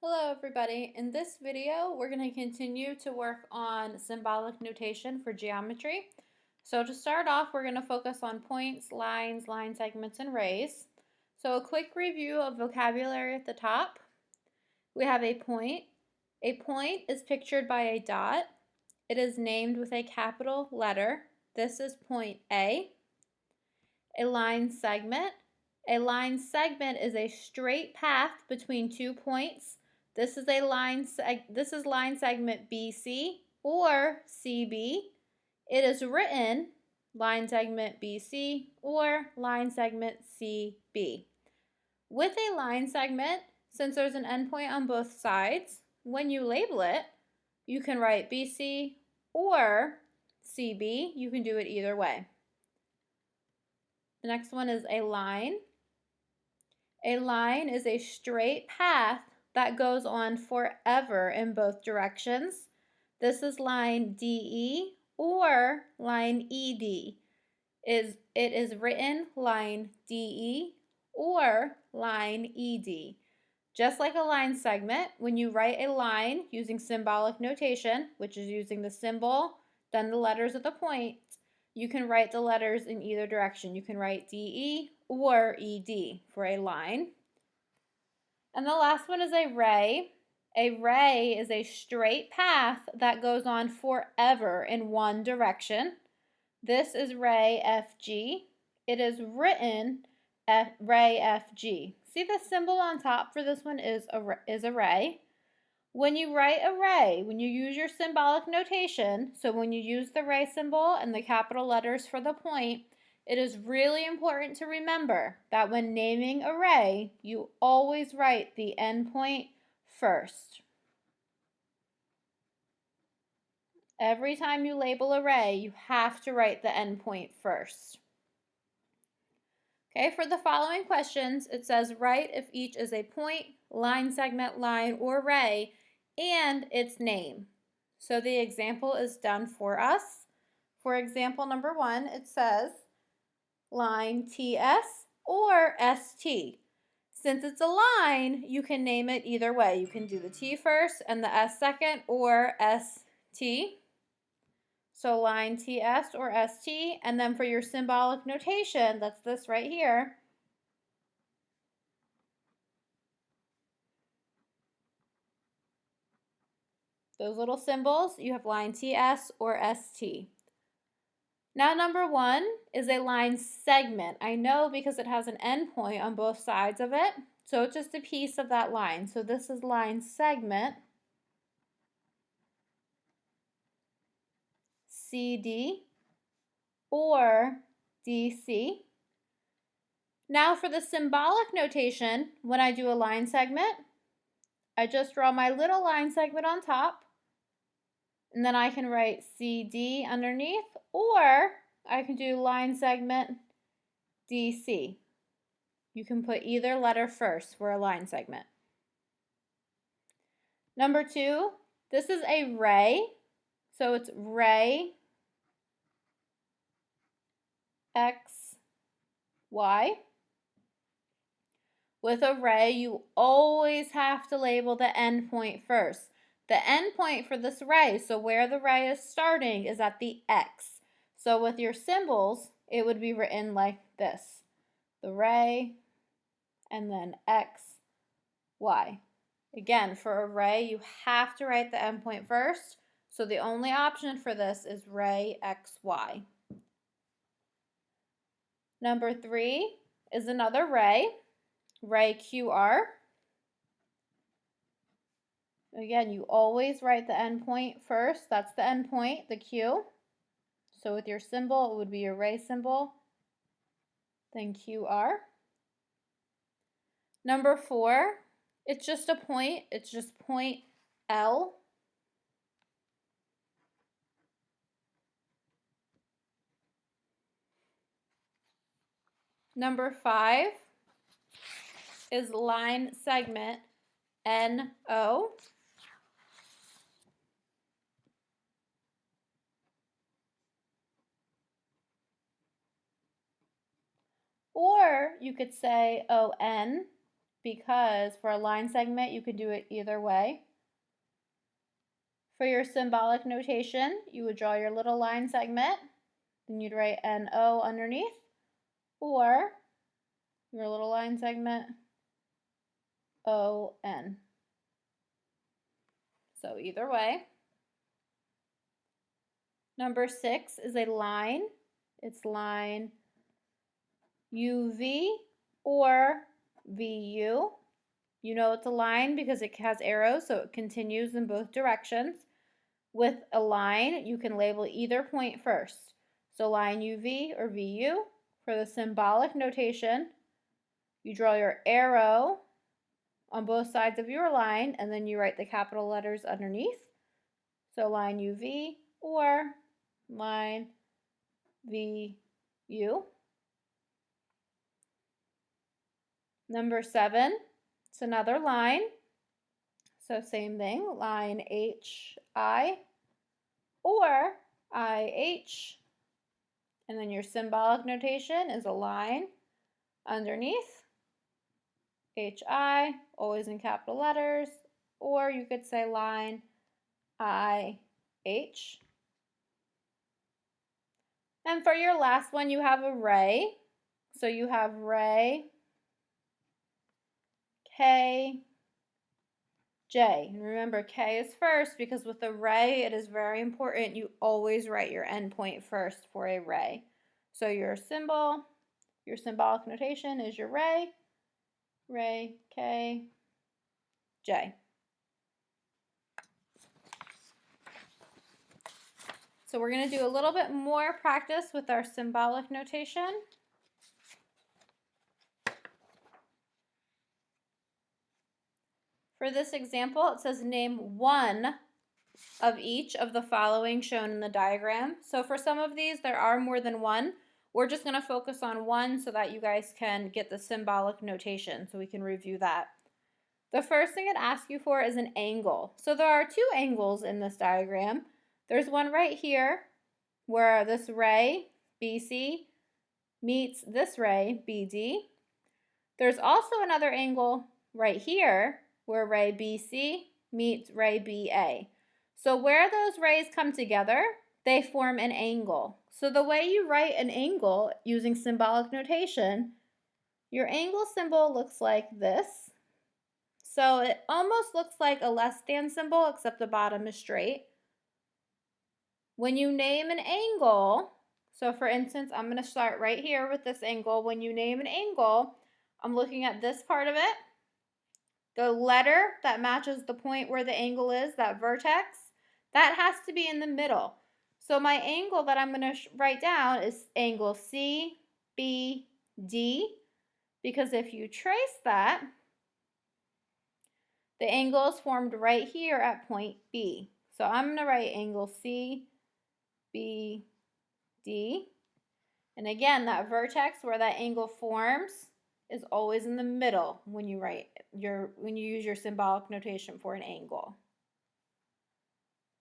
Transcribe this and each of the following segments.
Hello everybody. In this video, we're going to continue to work on symbolic notation for geometry. So to start off, we're going to focus on points, lines, line segments, and rays. So a quick review of vocabulary at the top. We have a point. A point is pictured by a dot. It is named with a capital letter. This is point A. A line segment. A line segment is a straight path between 2 points. This is line segment BC or CB. It is written line segment BC or line segment CB. With a line segment, since there's an endpoint on both sides, when you label it, you can write BC or CB. You can do it either way. The next one is a line. A line is a straight path that goes on forever in both directions. This is line DE or line ED. It is written line DE or line ED. Just like a line segment, when you write a line using symbolic notation, which is using the symbol, then the letters of the point, you can write the letters in either direction. You can write DE or ED for a line. And the last one is a ray. A ray is a straight path that goes on forever in one direction. This is ray FG. It is written ray FG. See the symbol on top for this one is a ray. When you write a ray, when you use your symbolic notation, so when you use the ray symbol and the capital letters for the point, it is really important to remember that when naming a ray, you always write the endpoint first. Every time you label a ray, you have to write the endpoint first. Okay, for the following questions, it says write if each is a point, line segment, line, or ray, and its name. So the example is done for us. For example number 1, it says line TS or ST. Since it's a line, you can name it either way. You can do the T first and the S second or ST. So line TS or ST, and then for your symbolic notation, that's this right here. Those little symbols, you have line TS or ST. Now number 1 is a line segment. I know because it has an endpoint on both sides of it, so it's just a piece of that line. So this is line segment. CD or DC. Now for the symbolic notation, when I do a line segment, I just draw my little line segment on top, and then I can write CD underneath, or I can do line segment DC. You can put either letter first for a line segment. Number 2, this is a ray, so it's ray X, Y. With a ray, you always have to label the endpoint first. The endpoint for this ray, so where the ray is starting, is at the X. So with your symbols, it would be written like this. The ray, and then X, Y. Again, for a ray, you have to write the endpoint first. So the only option for this is ray X, Y. Number 3 is another ray, ray QR. Again, you always write the endpoint first. That's the endpoint, the Q. So with your symbol, it would be your ray symbol, then QR. Number 4, it's just a point. It's just point L. Number 5 is line segment NO. Or you could say ON. because for a line segment, you can do it either way. For your symbolic notation, you would draw your little line segment, then you'd write NO underneath, or your little line segment, ON. So either way. Number 6 is a line. It's line UV or VU. You know it's a line because it has arrows, so it continues in both directions. With a line, you can label either point first. So line UV or VU. For the symbolic notation, you draw your arrow on both sides of your line, and then you write the capital letters underneath. So line UV or line VU. Number 7, it's another line. So same thing, line HI or IH. And then your symbolic notation is a line underneath, HI, always in capital letters, or you could say line IH. And for your last one, you have a ray. So you have ray, K, J. And remember, K is first because with a ray, it is very important you always write your endpoint first for a ray. So your symbol, your symbolic notation is your ray, ray, K, J. So we're going to do a little bit more practice with our symbolic notation. For this example, it says name one of each of the following shown in the diagram. So for some of these, there are more than one. We're just going to focus on one so that you guys can get the symbolic notation so we can review that. The first thing it asks you for is an angle. So there are two angles in this diagram. There's one right here where this ray, BC, meets this ray, BD. There's also another angle right here where ray BC meets ray BA. So where those rays come together, they form an angle. So the way you write an angle using symbolic notation, your angle symbol looks like this. So it almost looks like a less than symbol, except the bottom is straight. When you name an angle, so for instance, I'm going to start right here with this angle. When you name an angle, I'm looking at this part of it. The letter that matches the point where the angle is, that vertex, that has to be in the middle. So my angle that I'm going to write down is angle CBD, because if you trace that, the angle is formed right here at point B. So I'm going to write angle CBD. And again, that vertex where that angle forms is always in the middle when you use your symbolic notation for an angle.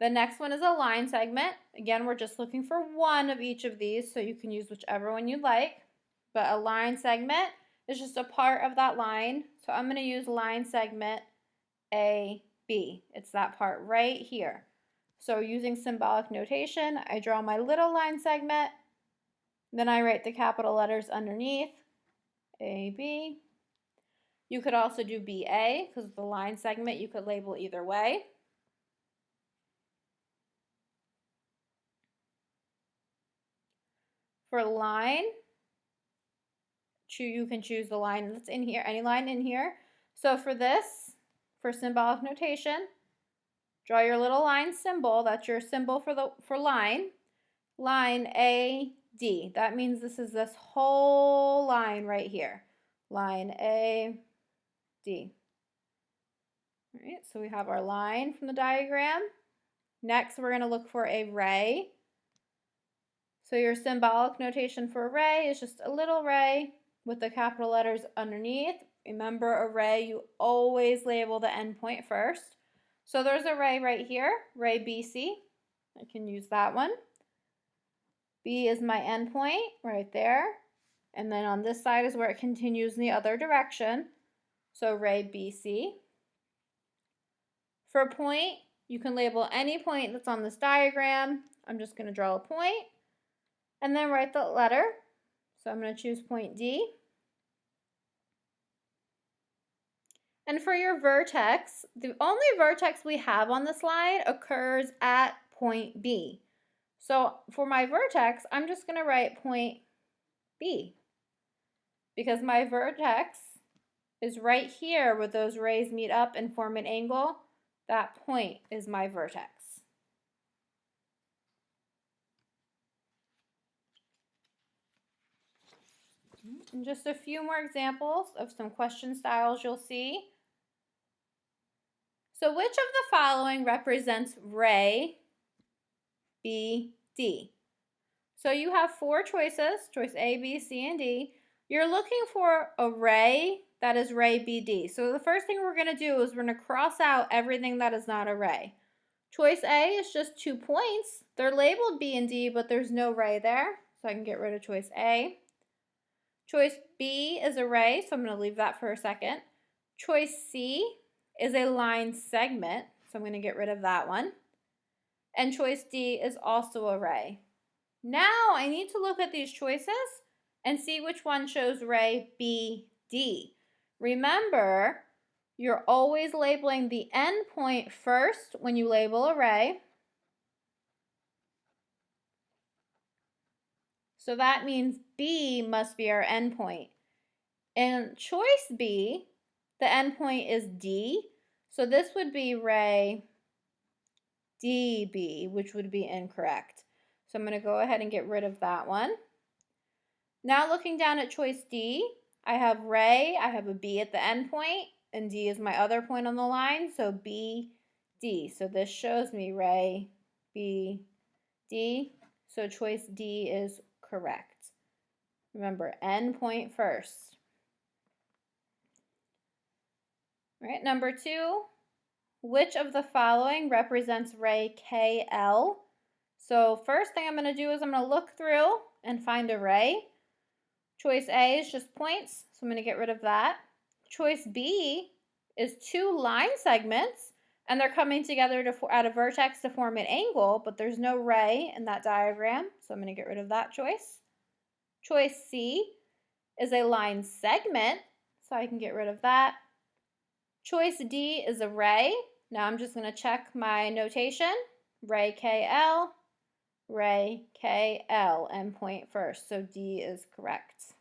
The next one is a line segment. Again, we're just looking for one of each of these, so you can use whichever one you like. But a line segment is just a part of that line. So I'm going to use line segment AB. It's that part right here. So using symbolic notation, I draw my little line segment. Then I write the capital letters underneath. AB. You could also do BA because the line segment you could label either way. For line, you can choose the line that's in here, any line in here. So for this, for symbolic notation, draw your little line symbol. That's your symbol for line. Line AD. That means this is this whole line right here. Line AD. All right, so we have our line from the diagram. Next, we're going to look for a ray. So your symbolic notation for a ray is just a little ray with the capital letters underneath. Remember, a ray, you always label the endpoint first. So there's a ray right here, ray BC. I can use that one. B is my endpoint right there. And then on this side is where it continues in the other direction. so ray BC. For a point, you can label any point that's on this diagram. I'm just going to draw a point and then write the letter. So I'm going to choose point D. And for your vertex, the only vertex we have on the slide occurs at point B. So for my vertex, I'm just going to write point B because my vertex is right here where those rays meet up and form an angle. That point is my vertex. And just a few more examples of some question styles you'll see. So which of the following represents ray B, D? So you have four choices, choice A, B, C, and D. You're looking for a ray that is ray BD. So the first thing we're going to do is we're going to cross out everything that is not a ray. Choice A is just 2 points. They're labeled B and D, but there's no ray there, so I can get rid of choice A. Choice B is a ray, so I'm going to leave that for a second. Choice C is a line segment, so I'm going to get rid of that one. And choice D is also a ray. Now I need to look at these choices and see which one shows ray BD. Remember, you're always labeling the endpoint first when you label a ray. So that means B must be our endpoint. In choice B, the endpoint is D. So this would be ray DB, which would be incorrect. So I'm going to go ahead and get rid of that one. Now looking down at choice D, I have ray, I have a B at the endpoint, and D is my other point on the line, so B, D. So this shows me ray B, D. So choice D is correct. Remember, endpoint first. All right, number 2, which of the following represents ray KL? So first thing I'm going to do is I'm going to look through and find a ray. Choice A is just points, so I'm going to get rid of that. Choice B is 2 line segments, and they're coming together at a vertex to form an angle, but there's no ray in that diagram, so I'm going to get rid of that choice. Choice C is a line segment, so I can get rid of that. Choice D is a ray. Now I'm just going to check my notation. Ray KL, ray KL, endpoint first, so D is correct.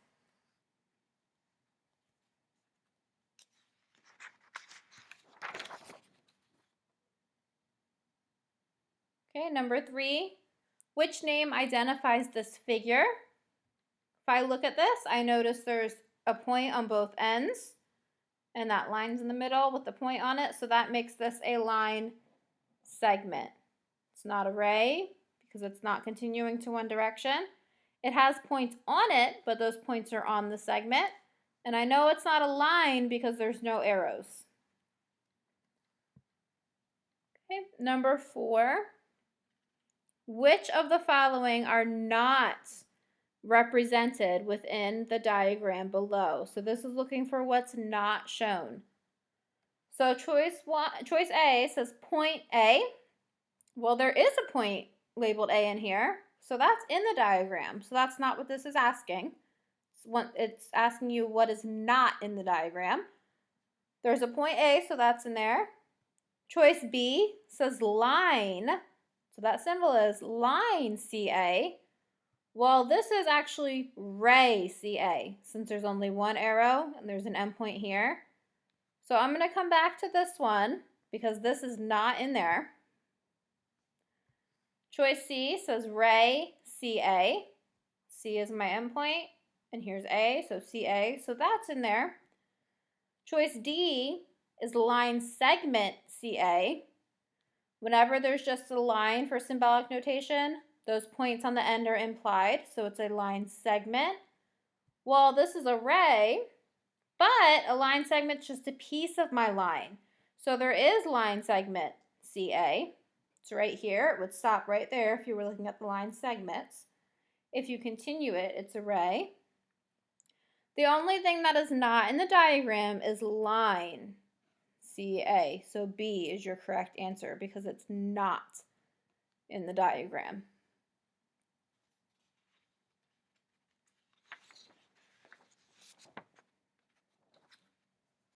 Okay, number 3, which name identifies this figure? If I look at this, I notice there's a point on both ends, and that line's in the middle with the point on it, so that makes this a line segment. It's not a ray because it's not continuing to one direction. It has points on it, but those points are on the segment, and I know it's not a line because there's no arrows. Okay, number 4. Which of the following are not represented within the diagram below? So this is looking for what's not shown. So choice A says point A. Well, there is a point labeled A in here, so that's in the diagram. So that's not what this is asking. It's asking you what is not in the diagram. There's a point A, so that's in there. Choice B says line. So that symbol is line CA. Well, this is actually ray CA since there's only one arrow and there's an endpoint here. So I'm going to come back to this one because this is not in there. Choice C says ray CA. C is my endpoint and here's A, so CA. So that's in there. Choice D is line segment CA. Whenever there's just a line for symbolic notation, those points on the end are implied, so it's a line segment. Well, this is a ray, but a line segment's just a piece of my line. So there is line segment CA. It's right here. It would stop right there if you were looking at the line segments. If you continue it, it's a ray. The only thing that is not in the diagram is line, CA. So B is your correct answer because it's not in the diagram.